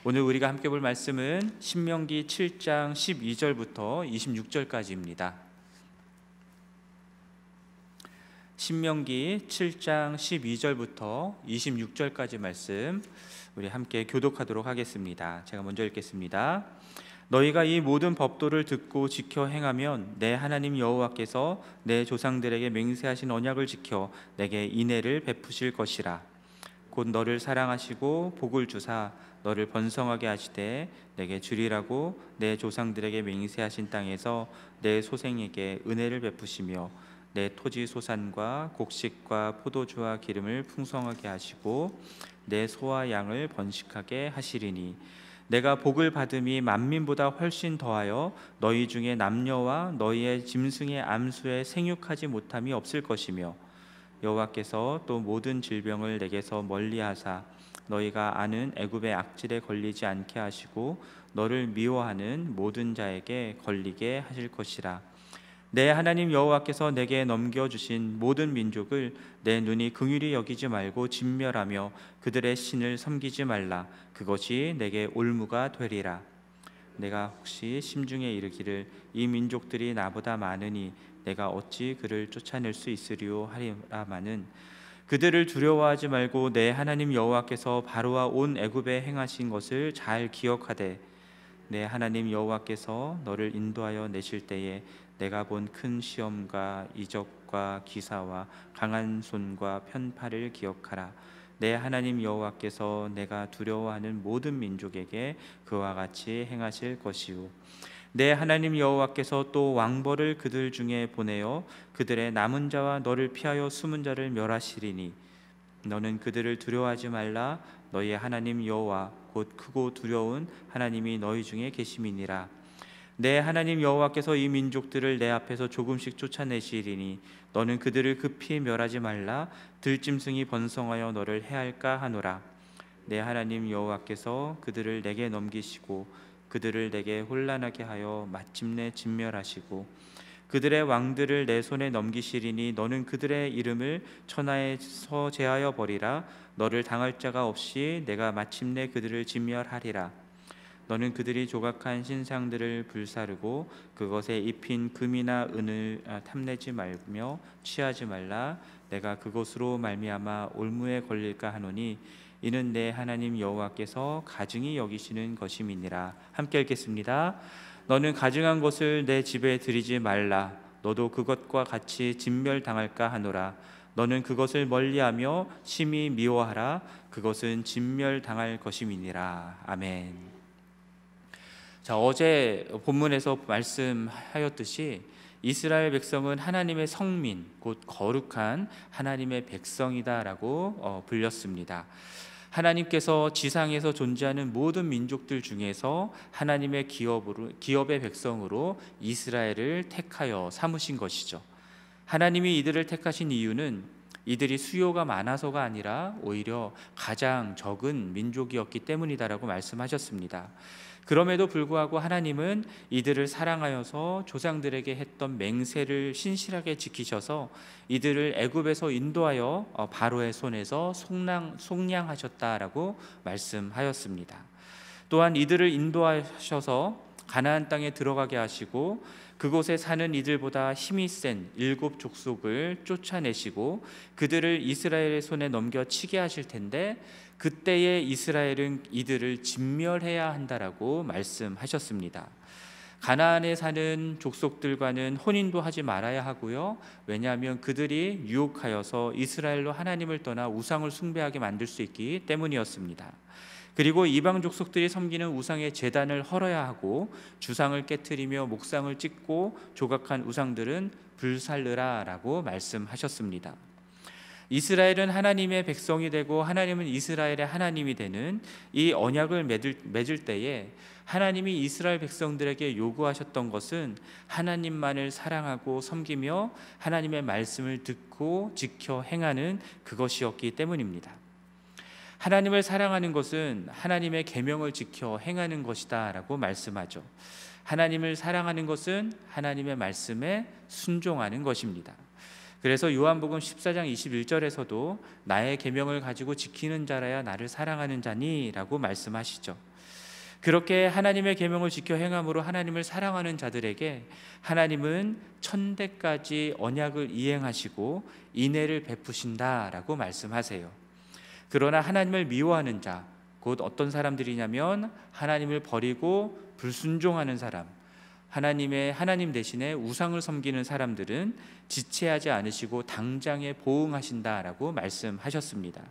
오늘 우리가 함께 볼 말씀은 신명기 7장 12절부터 26절까지입니다. 신명기 7장 12절부터 26절까지 말씀 우리 함께 교독하도록 하겠습니다. 제가 먼저 읽겠습니다. 너희가 이 모든 법도를 듣고 지켜 행하면 내 하나님 여호와께서 내 조상들에게 맹세하신 언약을 지켜 내게 인애를 베푸실 것이라. 곧 너를 사랑하시고 복을 주사 너를 번성하게 하시되 내게 주리라고 내 조상들에게 맹세하신 땅에서 내 소생에게 은혜를 베푸시며 내 토지 소산과 곡식과 포도주와 기름을 풍성하게 하시고 내 소와 양을 번식하게 하시리니 내가 복을 받음이 만민보다 훨씬 더하여 너희 중에 남녀와 너희의 짐승의 암수에 생육하지 못함이 없을 것이며 여호와께서 또 모든 질병을 내게서 멀리하사 너희가 아는 애굽의 악질에 걸리지 않게 하시고 너를 미워하는 모든 자에게 걸리게 하실 것이라. 내 하나님 여호와께서 내게 넘겨주신 모든 민족을 내 눈이 긍휼히 여기지 말고 진멸하며 그들의 신을 섬기지 말라. 그것이 내게 올무가 되리라. 내가 혹시 심중에 이르기를 이 민족들이 나보다 많으니 내가 어찌 그를 쫓아낼 수 있으리요 하리라마는 그들을 두려워하지 말고 내 하나님 여호와께서 바로와 온 애굽에 행하신 것을 잘 기억하되 내 하나님 여호와께서 너를 인도하여 내실 때에 내가 본 큰 시험과 이적과 기사와 강한 손과 편팔을 기억하라. 내 하나님 여호와께서 내가 두려워하는 모든 민족에게 그와 같이 행하실 것이요 내 하나님 여호와께서 또 왕벌을 그들 중에 보내어 그들의 남은 자와 너를 피하여 숨은 자를 멸하시리니 너는 그들을 두려워하지 말라. 너희의 하나님 여호와 곧 크고 두려운 하나님이 너희 중에 계심이니라. 내 하나님 여호와께서 이 민족들을 내 앞에서 조금씩 쫓아내시리니 너는 그들을 급히 멸하지 말라. 들짐승이 번성하여 너를 해할까 하노라. 내 하나님 여호와께서 그들을 내게 넘기시고 그들을 내게 혼란하게 하여 마침내 진멸하시고 그들의 왕들을 내 손에 넘기시리니 너는 그들의 이름을 천하에서 제하여 버리라. 너를 당할 자가 없이 내가 마침내 그들을 진멸하리라. 너는 그들이 조각한 신상들을 불사르고 그것에 입힌 금이나 은을 탐내지 말며 취하지 말라. 내가 그것으로 말미암아 올무에 걸릴까 하노니 이는 내 하나님 여호와께서 가증히 여기시는 것임이니라. 함께 읽겠습니다. 너는 가증한 것을 내 집에 들이지 말라. 너도 그것과 같이 진멸당할까 하노라. 너는 그것을 멀리하며 심히 미워하라. 그것은 진멸당할 것임이니라. 아멘. 자, 어제 본문에서 말씀하였듯이 이스라엘 백성은 하나님의 성민, 곧 거룩한 하나님의 백성이다라고 불렸습니다. 하나님께서 지상에서 존재하는 모든 민족들 중에서 하나님의 기업의 백성으로 이스라엘을 택하여 삼으신 것이죠. 하나님이 이들을 택하신 이유는 이들이 수요가 많아서가 아니라 오히려 가장 적은 민족이었기 때문이다라고 말씀하셨습니다. 그럼에도 불구하고 하나님은 이들을 사랑하여서 조상들에게 했던 맹세를 신실하게 지키셔서 이들을 애굽에서 인도하여 바로의 손에서 속량하셨다라고 말씀하였습니다. 또한 이들을 인도하셔서 가나안 땅에 들어가게 하시고 그곳에 사는 이들보다 힘이 센 7 족속을 쫓아내시고 그들을 이스라엘의 손에 넘겨치게 하실 텐데 그때에 이스라엘은 이들을 진멸해야 한다라고 말씀하셨습니다. 가나안에 사는 족속들과는 혼인도 하지 말아야 하고요. 왜냐하면 그들이 유혹하여서 이스라엘로 하나님을 떠나 우상을 숭배하게 만들 수 있기 때문이었습니다. 그리고 이방 족속들이 섬기는 우상의 제단을 헐어야 하고 주상을 깨트리며 목상을 찢고 조각한 우상들은 불살르라라고 말씀하셨습니다. 이스라엘은 하나님의 백성이 되고 하나님은 이스라엘의 하나님이 되는 이 언약을 맺을 때에 하나님이 이스라엘 백성들에게 요구하셨던 것은 하나님만을 사랑하고 섬기며 하나님의 말씀을 듣고 지켜 행하는 그것이었기 때문입니다. 하나님을 사랑하는 것은 하나님의 계명을 지켜 행하는 것이다 라고 말씀하죠. 하나님을 사랑하는 것은 하나님의 말씀에 순종하는 것입니다. 그래서 요한복음 14장 21절에서도 나의 계명을 가지고 지키는 자라야 나를 사랑하는 자니라고 말씀하시죠. 그렇게 하나님의 계명을 지켜 행함으로 하나님을 사랑하는 자들에게 하나님은 천대까지 언약을 이행하시고 인애를 베푸신다라고 말씀하세요. 그러나 하나님을 미워하는 자, 곧 어떤 사람들이냐면 하나님을 버리고 불순종하는 사람, 하나님 대신에 우상을 섬기는 사람들은 지체하지 않으시고 당장에 보응하신다라고 말씀하셨습니다.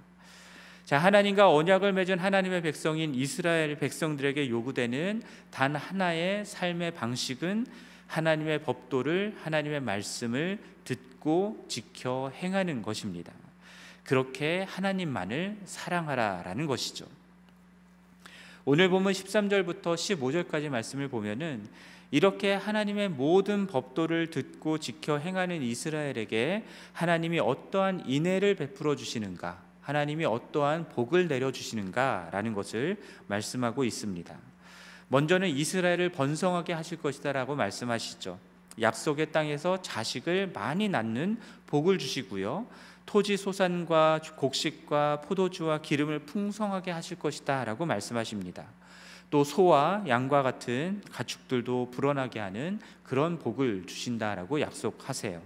자, 하나님과 언약을 맺은 하나님의 백성인 이스라엘 백성들에게 요구되는 단 하나의 삶의 방식은 하나님의 법도를, 하나님의 말씀을 듣고 지켜 행하는 것입니다. 그렇게 하나님만을 사랑하라라는 것이죠. 오늘 본문 13절부터 15절까지 말씀을 보면은 이렇게 하나님의 모든 법도를 듣고 지켜 행하는 이스라엘에게 하나님이 어떠한 인애를 베풀어 주시는가, 하나님이 어떠한 복을 내려주시는가라는 것을 말씀하고 있습니다. 먼저는 이스라엘을 번성하게 하실 것이다 라고 말씀하시죠. 약속의 땅에서 자식을 많이 낳는 복을 주시고요, 토지 소산과 곡식과 포도주와 기름을 풍성하게 하실 것이다 라고 말씀하십니다. 또 소와 양과 같은 가축들도 불어나게 하는 그런 복을 주신다라고 약속하세요.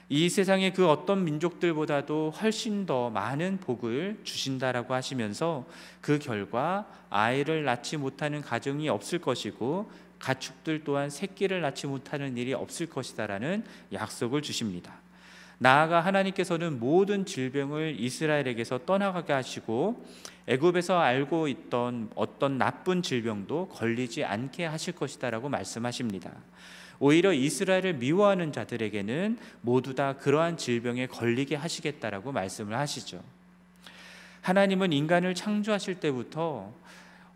이 세상의 그 어떤 민족들보다도 훨씬 더 많은 복을 주신다라고 하시면서 그 결과 아이를 낳지 못하는 가정이 없을 것이고 가축들 또한 새끼를 낳지 못하는 일이 없을 것이다라는 약속을 주십니다. 나아가 하나님께서는 모든 질병을 이스라엘에게서 떠나가게 하시고 애굽에서 알고 있던 어떤 나쁜 질병도 걸리지 않게 하실 것이다라고 말씀하십니다. 오히려 이스라엘을 미워하는 자들에게는 모두 다 그러한 질병에 걸리게 하시겠다라고 말씀을 하시죠. 하나님은 인간을 창조하실 때부터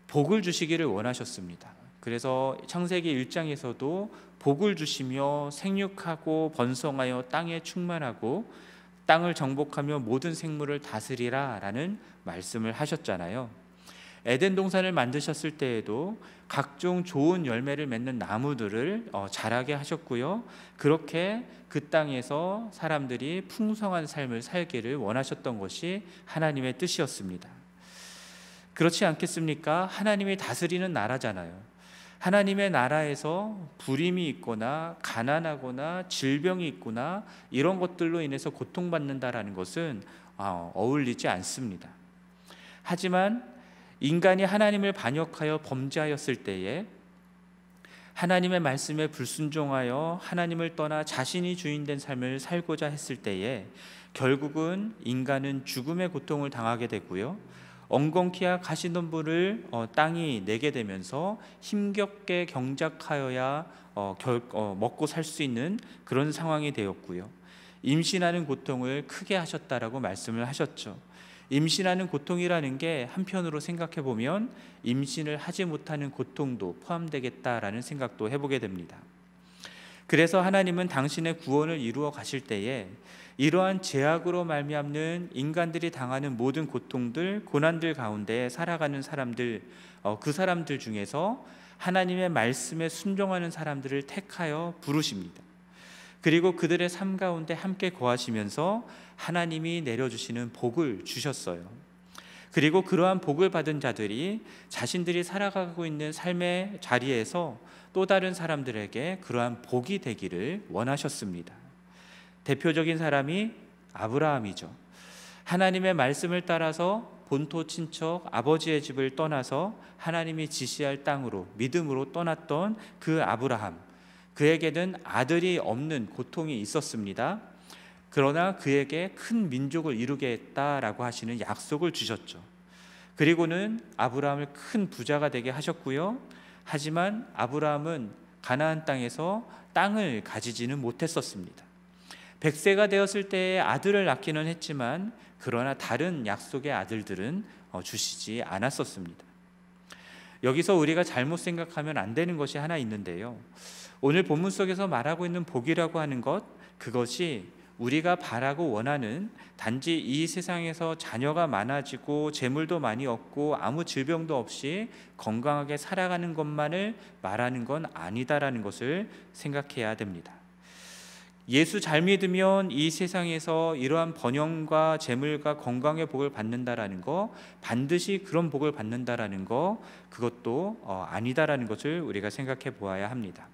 복을 주시기를 원하셨습니다. 그래서 창세기 1장에서도 복을 주시며 생육하고 번성하여 땅에 충만하고 땅을 정복하며 모든 생물을 다스리라 라는 말씀을 하셨잖아요. 에덴 동산을 만드셨을 때에도 각종 좋은 열매를 맺는 나무들을 자라게 하셨고요, 그렇게 그 땅에서 사람들이 풍성한 삶을 살기를 원하셨던 것이 하나님의 뜻이었습니다. 그렇지 않겠습니까? 하나님이 다스리는 나라잖아요. 하나님의 나라에서 불임이 있거나 가난하거나 질병이 있거나 이런 것들로 인해서 고통받는다라는 것은 어울리지 않습니다. 하지만 인간이 하나님을 반역하여 범죄하였을 때에 하나님의 말씀에 불순종하여 하나님을 떠나 자신이 주인된 삶을 살고자 했을 때에 결국은 인간은 죽음의 고통을 당하게 되고요, 엉겅퀴와 가시덤불을 땅이 내게 되면서 힘겹게 경작하여야 먹고 살 수 있는 그런 상황이 되었고요, 임신하는 고통을 크게 하셨다라고 말씀을 하셨죠. 임신하는 고통이라는 게 한편으로 생각해 보면 임신을 하지 못하는 고통도 포함되겠다라는 생각도 해보게 됩니다. 그래서 하나님은 당신의 구원을 이루어 가실 때에 이러한 죄악으로 말미암는 인간들이 당하는 모든 고통들, 고난들 가운데 살아가는 사람들, 그 사람들 중에서 하나님의 말씀에 순종하는 사람들을 택하여 부르십니다. 그리고 그들의 삶 가운데 함께 거하시면서 하나님이 내려주시는 복을 주셨어요. 그리고 그러한 복을 받은 자들이 자신들이 살아가고 있는 삶의 자리에서 또 다른 사람들에게 그러한 복이 되기를 원하셨습니다. 대표적인 사람이 아브라함이죠. 하나님의 말씀을 따라서 본토 친척 아버지의 집을 떠나서 하나님이 지시할 땅으로 믿음으로 떠났던 그 아브라함, 그에게는 아들이 없는 고통이 있었습니다. 그러나 그에게 큰 민족을 이루겠다라고 하시는 약속을 주셨죠. 그리고는 아브라함을 큰 부자가 되게 하셨고요, 하지만 아브라함은 가나안 땅에서 땅을 가지지는 못했었습니다. 100세가 되었을 때에 아들을 낳기는 했지만 그러나 다른 약속의 아들들은 주시지 않았었습니다. 여기서 우리가 잘못 생각하면 안 되는 것이 하나 있는데요, 오늘 본문 속에서 말하고 있는 복이라고 하는 것, 그것이 우리가 바라고 원하는 단지 이 세상에서 자녀가 많아지고 재물도 많이 얻고 아무 질병도 없이 건강하게 살아가는 것만을 말하는 건 아니다라는 것을 생각해야 됩니다. 예수 잘 믿으면 이 세상에서 이러한 번영과 재물과 건강의 복을 받는다라는 거, 반드시 그런 복을 받는다라는 거, 그것도 아니다라는 것을 우리가 생각해 보아야 합니다.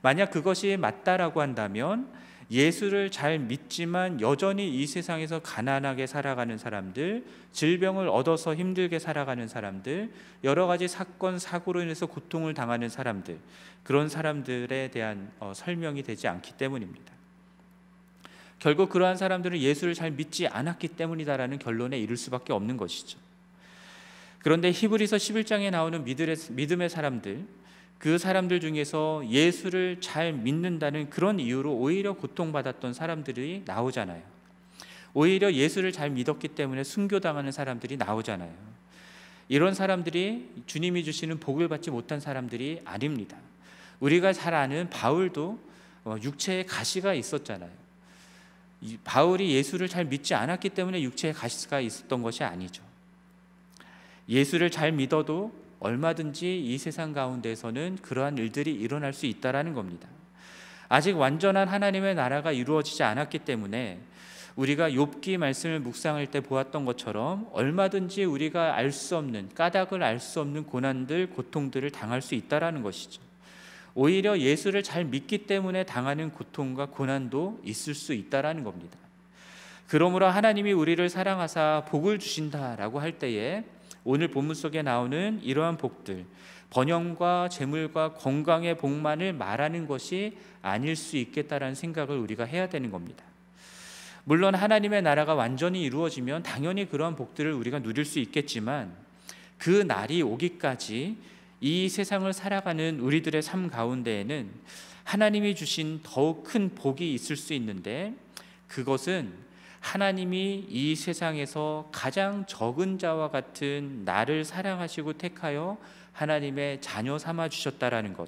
만약 그것이 맞다라고 한다면 예수를 잘 믿지만 여전히 이 세상에서 가난하게 살아가는 사람들, 질병을 얻어서 힘들게 살아가는 사람들, 여러 가지 사건, 사고로 인해서 고통을 당하는 사람들, 그런 사람들에 대한 설명이 되지 않기 때문입니다. 결국 그러한 사람들은 예수를 잘 믿지 않았기 때문이다라는 결론에 이를 수밖에 없는 것이죠. 그런데 히브리서 11장에 나오는 믿음의 사람들, 그 사람들 중에서 예수를 잘 믿는다는 그런 이유로 오히려 고통받았던 사람들이 나오잖아요. 오히려 예수를 잘 믿었기 때문에 순교당하는 사람들이 나오잖아요. 이런 사람들이 주님이 주시는 복을 받지 못한 사람들이 아닙니다. 우리가 잘 아는 바울도 육체에 가시가 있었잖아요. 바울이 예수를 잘 믿지 않았기 때문에 육체에 가시가 있었던 것이 아니죠. 예수를 잘 믿어도 얼마든지 이 세상 가운데서는 그러한 일들이 일어날 수 있다라는 겁니다. 아직 완전한 하나님의 나라가 이루어지지 않았기 때문에 우리가 욥기 말씀을 묵상할 때 보았던 것처럼 얼마든지 우리가 알 수 없는, 까닭을 알 수 없는 고난들, 고통들을 당할 수 있다라는 것이죠. 오히려 예수를 잘 믿기 때문에 당하는 고통과 고난도 있을 수 있다라는 겁니다. 그러므로 하나님이 우리를 사랑하사 복을 주신다라고 할 때에 오늘 본문 속에 나오는 이러한 복들, 번영과 재물과 건강의 복만을 말하는 것이 아닐 수 있겠다라는 생각을 우리가 해야 되는 겁니다. 물론 하나님의 나라가 완전히 이루어지면 당연히 그러한 복들을 우리가 누릴 수 있겠지만 그 날이 오기까지 이 세상을 살아가는 우리들의 삶 가운데에는 하나님이 주신 더욱 큰 복이 있을 수 있는데, 그것은 하나님이 이 세상에서 가장 적은 자와 같은 나를 사랑하시고 택하여 하나님의 자녀 삼아 주셨다라는 것,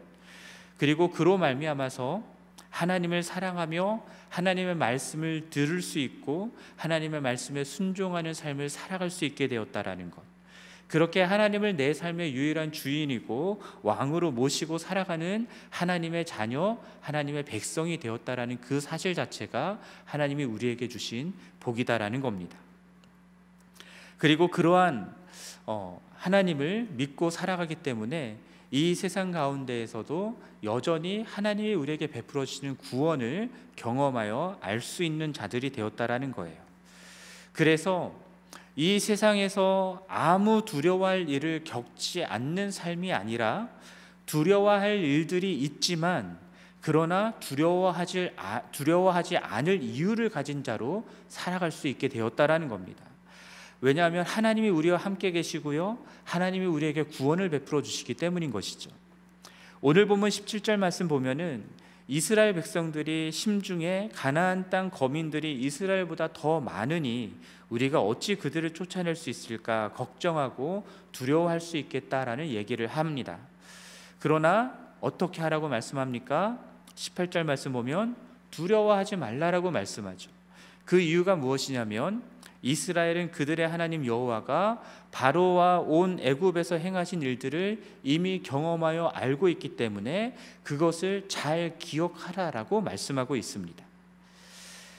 그리고 그로 말미암아서 하나님을 사랑하며 하나님의 말씀을 들을 수 있고 하나님의 말씀에 순종하는 삶을 살아갈 수 있게 되었다라는 것, 그렇게 하나님을 내 삶의 유일한 주인이고 왕으로 모시고 살아가는 하나님의 자녀, 하나님의 백성이 되었다라는 그 사실 자체가 하나님이 우리에게 주신 복이다라는 겁니다. 그리고 그러한 하나님을 믿고 살아가기 때문에 이 세상 가운데에서도 여전히 하나님이 우리에게 베풀어 주시는 구원을 경험하여 알 수 있는 자들이 되었다라는 거예요. 그래서 이 세상에서 아무 두려워할 일을 겪지 않는 삶이 아니라 두려워할 일들이 있지만 그러나 두려워하지 않을 이유를 가진 자로 살아갈 수 있게 되었다라는 겁니다. 왜냐하면 하나님이 우리와 함께 계시고요, 하나님이 우리에게 구원을 베풀어 주시기 때문인 것이죠. 오늘 본문 17절 말씀 보면은 이스라엘 백성들이 심중에 가나안 땅 거민들이 이스라엘보다 더 많으니 우리가 어찌 그들을 쫓아낼 수 있을까 걱정하고 두려워할 수 있겠다라는 얘기를 합니다. 그러나 어떻게 하라고 말씀합니까? 18절 말씀 보면 두려워하지 말라라고 말씀하죠. 그 이유가 무엇이냐면 이스라엘은 그들의 하나님 여호와가 바로와 온 애굽에서 행하신 일들을 이미 경험하여 알고 있기 때문에 그것을 잘 기억하라라고 말씀하고 있습니다.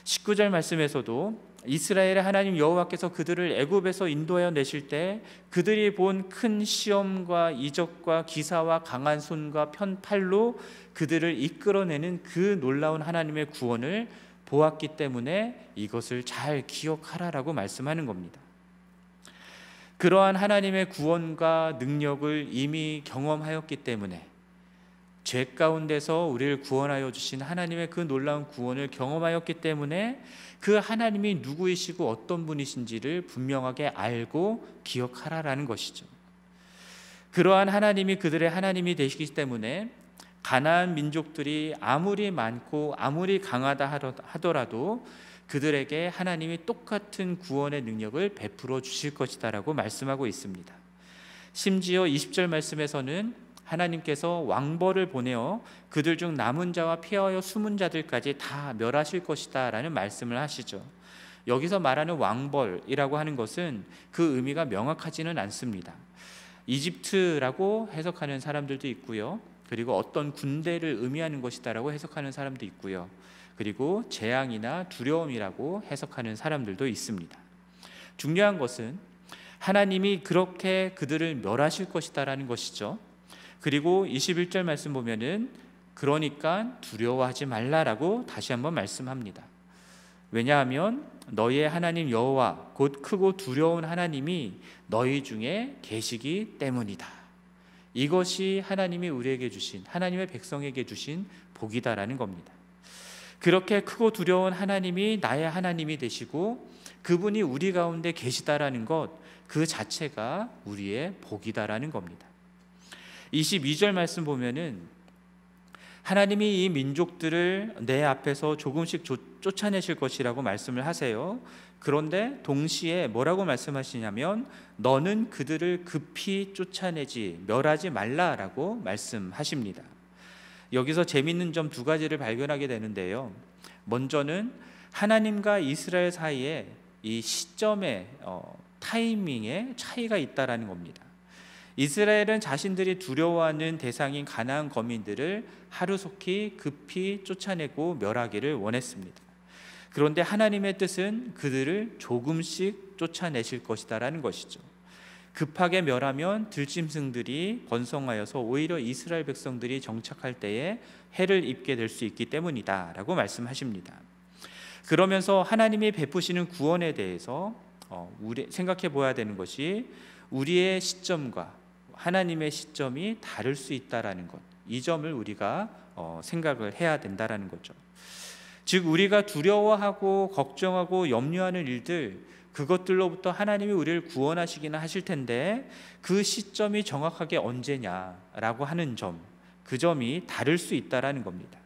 19절 말씀에서도 이스라엘의 하나님 여호와께서 그들을 애굽에서 인도하여 내실 때 그들이 본 큰 시험과 이적과 기사와 강한 손과 편팔로 그들을 이끌어내는 그 놀라운 하나님의 구원을 보았기 때문에 이것을 잘 기억하라라고 말씀하는 겁니다. 그러한 하나님의 구원과 능력을 이미 경험하였기 때문에 죄 가운데서 우리를 구원하여 주신 하나님의 그 놀라운 구원을 경험하였기 때문에 그 하나님이 누구이시고 어떤 분이신지를 분명하게 알고 기억하라라는 것이죠. 그러한 하나님이 그들의 하나님이 되시기 때문에 가나안 민족들이 아무리 많고 아무리 강하다 하더라도 그들에게 하나님이 똑같은 구원의 능력을 베풀어 주실 것이다라고 말씀하고 있습니다. 심지어 20절 말씀에서는 하나님께서 왕벌을 보내어 그들 중 남은 자와 피하여 숨은 자들까지 다 멸하실 것이다 라는 말씀을 하시죠. 여기서 말하는 왕벌이라고 하는 것은 그 의미가 명확하지는 않습니다. 이집트라고 해석하는 사람들도 있고요, 그리고 어떤 군대를 의미하는 것이다라고 해석하는 사람도 있고요, 그리고 재앙이나 두려움이라고 해석하는 사람들도 있습니다. 중요한 것은 하나님이 그렇게 그들을 멸하실 것이다라는 것이죠. 그리고 21절 말씀 보면은 그러니까 두려워하지 말라라고 다시 한번 말씀합니다. 왜냐하면 너희의 하나님 여호와 곧 크고 두려운 하나님이 너희 중에 계시기 때문이다. 이것이 하나님이 우리에게 주신, 하나님의 백성에게 주신 복이다라는 겁니다. 그렇게 크고 두려운 하나님이 나의 하나님이 되시고 그분이 우리 가운데 계시다라는 것, 그 자체가 우리의 복이다라는 겁니다. 22절 말씀 보면은 하나님이 이 민족들을 내 앞에서 조금씩 쫓아내실 것이라고 말씀을 하세요. 그런데 동시에 뭐라고 말씀하시냐면 너는 그들을 급히 쫓아내지 멸하지 말라라고 말씀하십니다. 여기서 재미있는 점 두 가지를 발견하게 되는데요. 먼저는 하나님과 이스라엘 사이에 이 시점의 타이밍에 차이가 있다라는 겁니다. 이스라엘은 자신들이 두려워하는 대상인 가나안 거민들을 하루속히 급히 쫓아내고 멸하기를 원했습니다. 그런데 하나님의 뜻은 그들을 조금씩 쫓아내실 것이다라는 것이죠. 급하게 멸하면 들짐승들이 번성하여서 오히려 이스라엘 백성들이 정착할 때에 해를 입게 될 수 있기 때문이다 라고 말씀하십니다. 그러면서 하나님이 베푸시는 구원에 대해서 생각해 보아야 되는 것이 우리의 시점과 하나님의 시점이 다를 수 있다라는 것, 이 점을 우리가 생각을 해야 된다라는 거죠. 즉 우리가 두려워하고 걱정하고 염려하는 일들, 그것들로부터 하나님이 우리를 구원하시기는 하실 텐데 그 시점이 정확하게 언제냐라고 하는 점, 그 점이 다를 수 있다라는 겁니다.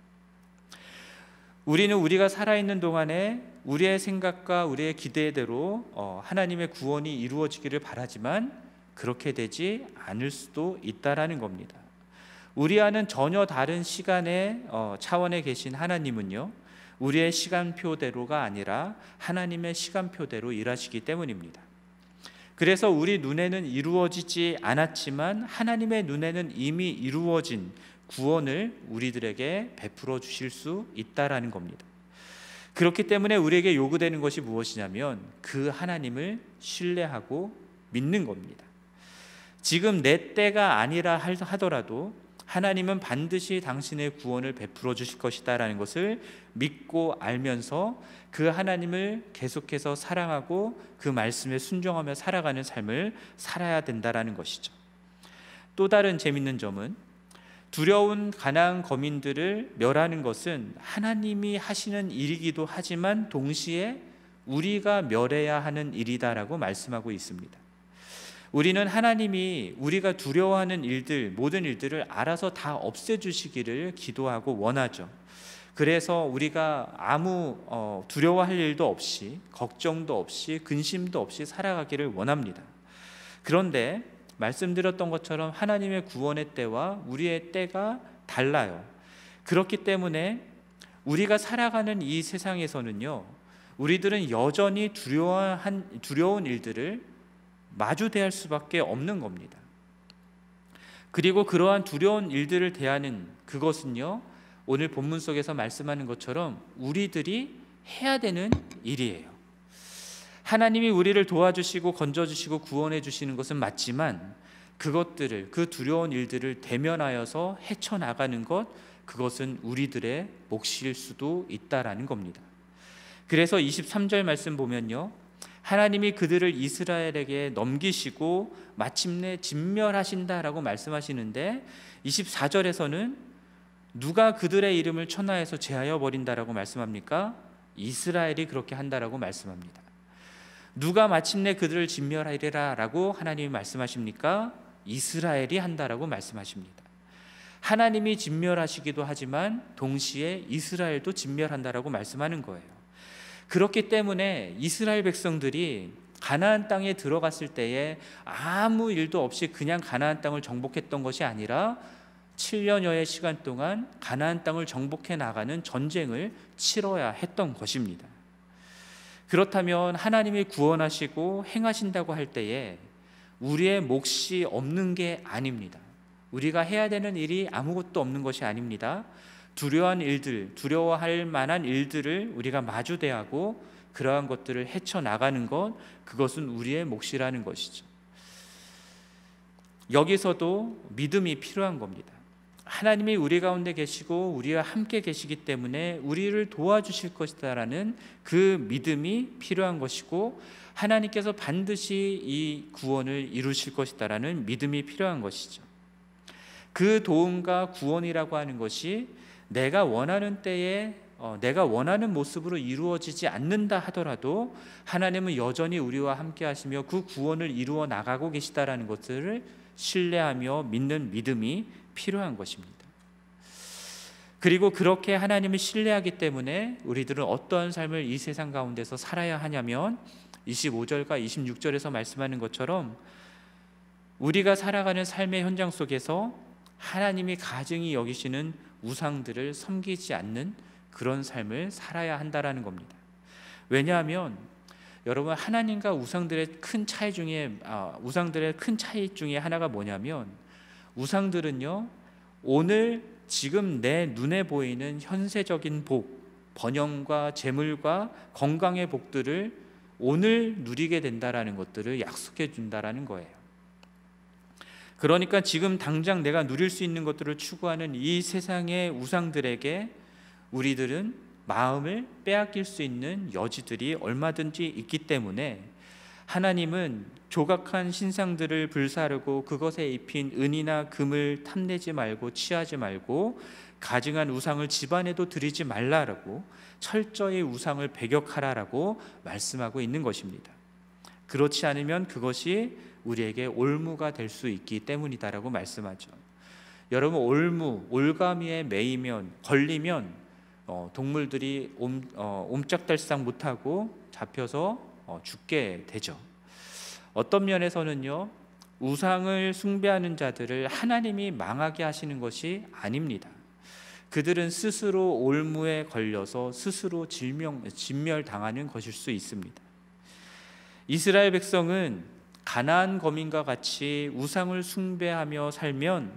우리는 우리가 살아있는 동안에 우리의 생각과 우리의 기대대로 하나님의 구원이 이루어지기를 바라지만 그렇게 되지 않을 수도 있다라는 겁니다. 우리와는 전혀 다른 시간의 차원에 계신 하나님은요, 우리의 시간표대로가 아니라 하나님의 시간표대로 일하시기 때문입니다. 그래서 우리 눈에는 이루어지지 않았지만 하나님의 눈에는 이미 이루어진 구원을 우리들에게 베풀어 주실 수 있다라는 겁니다. 그렇기 때문에 우리에게 요구되는 것이 무엇이냐면 그 하나님을 신뢰하고 믿는 겁니다. 지금 내 때가 아니라 하더라도 하나님은 반드시 당신의 구원을 베풀어 주실 것이다라는 것을 믿고 알면서 그 하나님을 계속해서 사랑하고 그 말씀에 순종하며 살아가는 삶을 살아야 된다라는 것이죠. 또 다른 재밌는 점은 두려운 가나안 거민들을 멸하는 것은 하나님이 하시는 일이기도 하지만 동시에 우리가 멸해야 하는 일이다라고 말씀하고 있습니다. 우리는 하나님이 우리가 두려워하는 일들, 모든 일들을 알아서 다 없애주시기를 기도하고 원하죠. 그래서 우리가 아무 두려워할 일도 없이, 걱정도 없이, 근심도 없이 살아가기를 원합니다. 그런데 말씀드렸던 것처럼 하나님의 구원의 때와 우리의 때가 달라요. 그렇기 때문에 우리가 살아가는 이 세상에서는요, 우리들은 여전히 두려운 일들을 마주 대할 수밖에 없는 겁니다. 그리고 그러한 두려운 일들을 대하는 그것은요, 오늘 본문 속에서 말씀하는 것처럼 우리들이 해야 되는 일이에요. 하나님이 우리를 도와주시고 건져주시고 구원해 주시는 것은 맞지만 그것들을, 그 두려운 일들을 대면하여서 헤쳐나가는 것, 그것은 우리들의 몫일 수도 있다라는 겁니다. 그래서 23절 말씀 보면요, 하나님이 그들을 이스라엘에게 넘기시고 마침내 진멸하신다라고 말씀하시는데 24절에서는 누가 그들의 이름을 천하에서 제하여 버린다라고 말씀합니까? 이스라엘이 그렇게 한다라고 말씀합니다. 누가 마침내 그들을 진멸하리라 라고 하나님이 말씀하십니까? 이스라엘이 한다라고 말씀하십니다. 하나님이 진멸하시기도 하지만 동시에 이스라엘도 진멸한다라고 말씀하는 거예요. 그렇기 때문에 이스라엘 백성들이 가나안 땅에 들어갔을 때에 아무 일도 없이 그냥 가나안 땅을 정복했던 것이 아니라 7년여의 시간 동안 가나안 땅을 정복해 나가는 전쟁을 치러야 했던 것입니다. 그렇다면 하나님이 구원하시고 행하신다고 할 때에 우리의 몫이 없는 게 아닙니다. 우리가 해야 되는 일이 아무것도 없는 것이 아닙니다. 두려워할 만한 일들을 우리가 마주대하고 그러한 것들을 헤쳐나가는 것, 그것은 우리의 몫이라는 것이죠. 여기서도 믿음이 필요한 겁니다. 하나님이 우리 가운데 계시고 우리와 함께 계시기 때문에 우리를 도와주실 것이다라는 그 믿음이 필요한 것이고, 하나님께서 반드시 이 구원을 이루실 것이다라는 믿음이 필요한 것이죠. 그 도움과 구원이라고 하는 것이 내가 원하는 때에 내가 원하는 모습으로 이루어지지 않는다 하더라도 하나님은 여전히 우리와 함께 하시며 그 구원을 이루어 나가고 계시다라는 것들을 신뢰하며 믿는 믿음이 필요한 것입니다. 그리고 그렇게 하나님을 신뢰하기 때문에 우리들은 어떠한 삶을 이 세상 가운데서 살아야 하냐면 25절과 26절에서 말씀하는 것처럼 우리가 살아가는 삶의 현장 속에서 하나님이 가증히 여기시는 우상들을 섬기지 않는 그런 삶을 살아야 한다라는 겁니다. 왜냐하면 여러분, 하나님과 우상들의 큰 차이 중에 하나가 뭐냐면, 우상들은요, 오늘 지금 내 눈에 보이는 현세적인 복, 번영과 재물과 건강의 복들을 오늘 누리게 된다라는 것들을 약속해 준다라는 거예요. 그러니까 지금 당장 내가 누릴 수 있는 것들을 추구하는 이 세상의 우상들에게 우리들은 마음을 빼앗길 수 있는 여지들이 얼마든지 있기 때문에 하나님은 조각한 신상들을 불사르고 그것에 입힌 은이나 금을 탐내지 말고 취하지 말고 가증한 우상을 집안에도 드리지 말라라고 철저히 우상을 배격하라라고 말씀하고 있는 것입니다. 그렇지 않으면 그것이 우리에게 올무가 될 수 있기 때문이다라고 말씀하죠. 여러분, 올가미에 걸리면 동물들이 옴짝달싹 못하고 잡혀서 죽게 되죠. 어떤 면에서는요, 우상을 숭배하는 자들을 하나님이 망하게 하시는 것이 아닙니다. 그들은 스스로 올무에 걸려서 스스로 진멸당하는 것일 수 있습니다. 이스라엘 백성은 가나안 거민과 같이 우상을 숭배하며 살면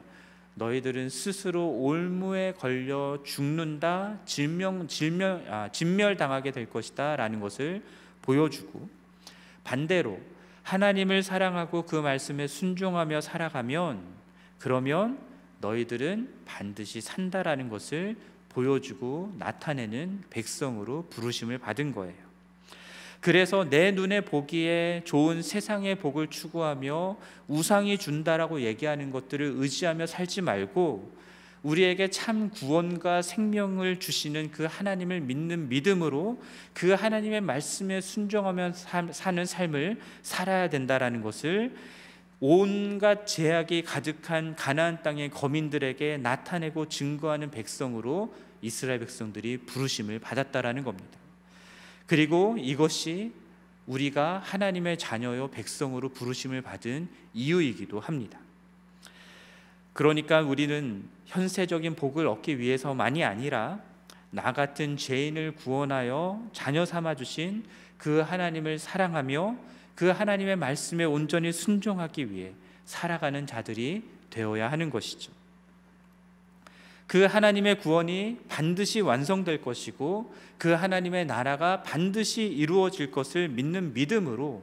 너희들은 스스로 올무에 걸려 죽는다, 진멸당하게 될 것이다 라는 것을 보여주고, 반대로 하나님을 사랑하고 그 말씀에 순종하며 살아가면 그러면 너희들은 반드시 산다라는 것을 보여주고 나타내는 백성으로 부르심을 받은 거예요. 그래서 내 눈에 보기에 좋은 세상의 복을 추구하며 우상이 준다라고 얘기하는 것들을 의지하며 살지 말고 우리에게 참 구원과 생명을 주시는 그 하나님을 믿는 믿음으로 그 하나님의 말씀에 순종하며 사는 삶을 살아야 된다라는 것을 온갖 제약이 가득한 가나안 땅의 거민들에게 나타내고 증거하는 백성으로 이스라엘 백성들이 부르심을 받았다라는 겁니다. 그리고 이것이 우리가 하나님의 자녀요 백성으로 부르심을 받은 이유이기도 합니다. 그러니까 우리는 현세적인 복을 얻기 위해서만이 아니라 나 같은 죄인을 구원하여 자녀 삼아 주신 그 하나님을 사랑하며 그 하나님의 말씀에 온전히 순종하기 위해 살아가는 자들이 되어야 하는 것이죠. 그 하나님의 구원이 반드시 완성될 것이고 그 하나님의 나라가 반드시 이루어질 것을 믿는 믿음으로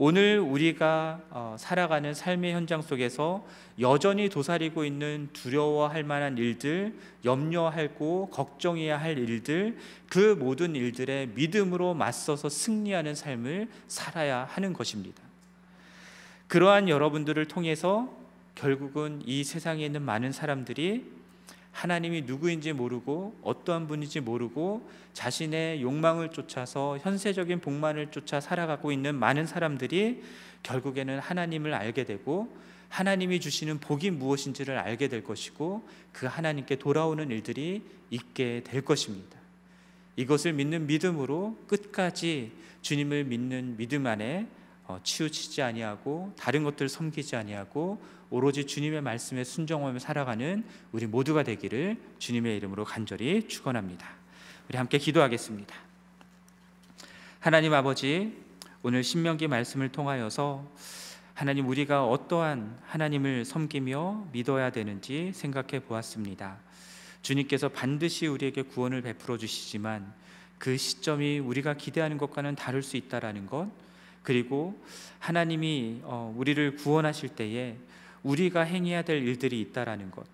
오늘 우리가 살아가는 삶의 현장 속에서 여전히 도사리고 있는 두려워할 만한 일들, 염려하고 걱정해야 할 일들, 그 모든 일들에 믿음으로 맞서서 승리하는 삶을 살아야 하는 것입니다. 그러한 여러분들을 통해서 결국은 이 세상에 있는 많은 사람들이 하나님이 누구인지 모르고 어떠한 분인지 모르고 자신의 욕망을 쫓아서 현세적인 복만을 쫓아 살아가고 있는 많은 사람들이 결국에는 하나님을 알게 되고 하나님이 주시는 복이 무엇인지를 알게 될 것이고 그 하나님께 돌아오는 일들이 있게 될 것입니다. 이것을 믿는 믿음으로 끝까지 주님을 믿는 믿음 안에 치우치지 아니하고 다른 것들을 섬기지 아니하고 오로지 주님의 말씀에 순종하며 살아가는 우리 모두가 되기를 주님의 이름으로 간절히 축원합니다. 우리 함께 기도하겠습니다. 하나님 아버지, 오늘 신명기 말씀을 통하여서 하나님, 우리가 어떠한 하나님을 섬기며 믿어야 되는지 생각해 보았습니다. 주님께서 반드시 우리에게 구원을 베풀어 주시지만 그 시점이 우리가 기대하는 것과는 다를 수 있다라는 것, 그리고 하나님이 우리를 구원하실 때에 우리가 행해야 될 일들이 있다라는 것,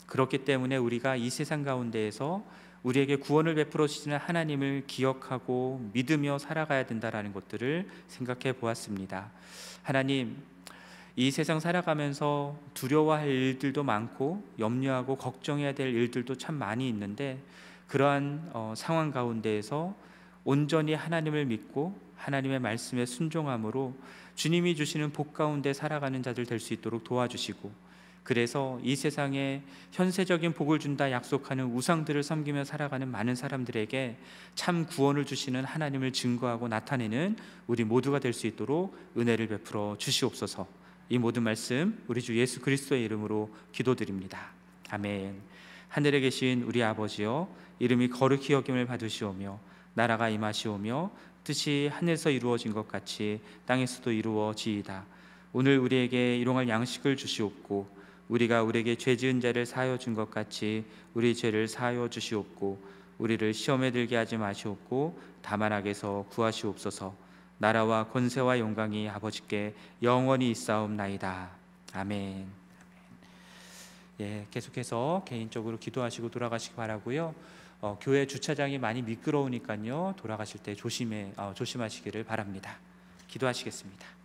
그렇기 때문에 우리가 이 세상 가운데에서 우리에게 구원을 베풀어 주시는 하나님을 기억하고 믿으며 살아가야 된다라는 것들을 생각해 보았습니다. 하나님, 이 세상 살아가면서 두려워할 일들도 많고 염려하고 걱정해야 될 일들도 참 많이 있는데, 그러한 상황 가운데에서 온전히 하나님을 믿고 하나님의 말씀에 순종함으로 주님이 주시는 복 가운데 살아가는 자들 될 수 있도록 도와주시고, 그래서 이 세상에 현세적인 복을 준다 약속하는 우상들을 섬기며 살아가는 많은 사람들에게 참 구원을 주시는 하나님을 증거하고 나타내는 우리 모두가 될 수 있도록 은혜를 베풀어 주시옵소서. 이 모든 말씀 우리 주 예수 그리스도의 이름으로 기도드립니다. 아멘. 하늘에 계신 우리 아버지여, 이름이 거룩히 여김을 받으시오며 나라가 임하시오며 뜻이 하늘에서 이루어진 것 같이 땅에서도 이루어지이다. 오늘 우리에게 일용할 양식을 주시옵고 우리가 우리에게 죄 지은 자를 사하여 준 것 같이 우리 죄를 사하여 주시옵고 우리를 시험에 들게 하지 마시옵고 다만 악에서 구하시옵소서. 나라와 권세와 영광이 아버지께 영원히 있사옵나이다. 아멘. 예, 계속해서 개인적으로 기도하시고 돌아가시기 바라고요. 교회 주차장이 많이 미끄러우니까요, 돌아가실 때 조심하시기를 바랍니다. 기도하시겠습니다.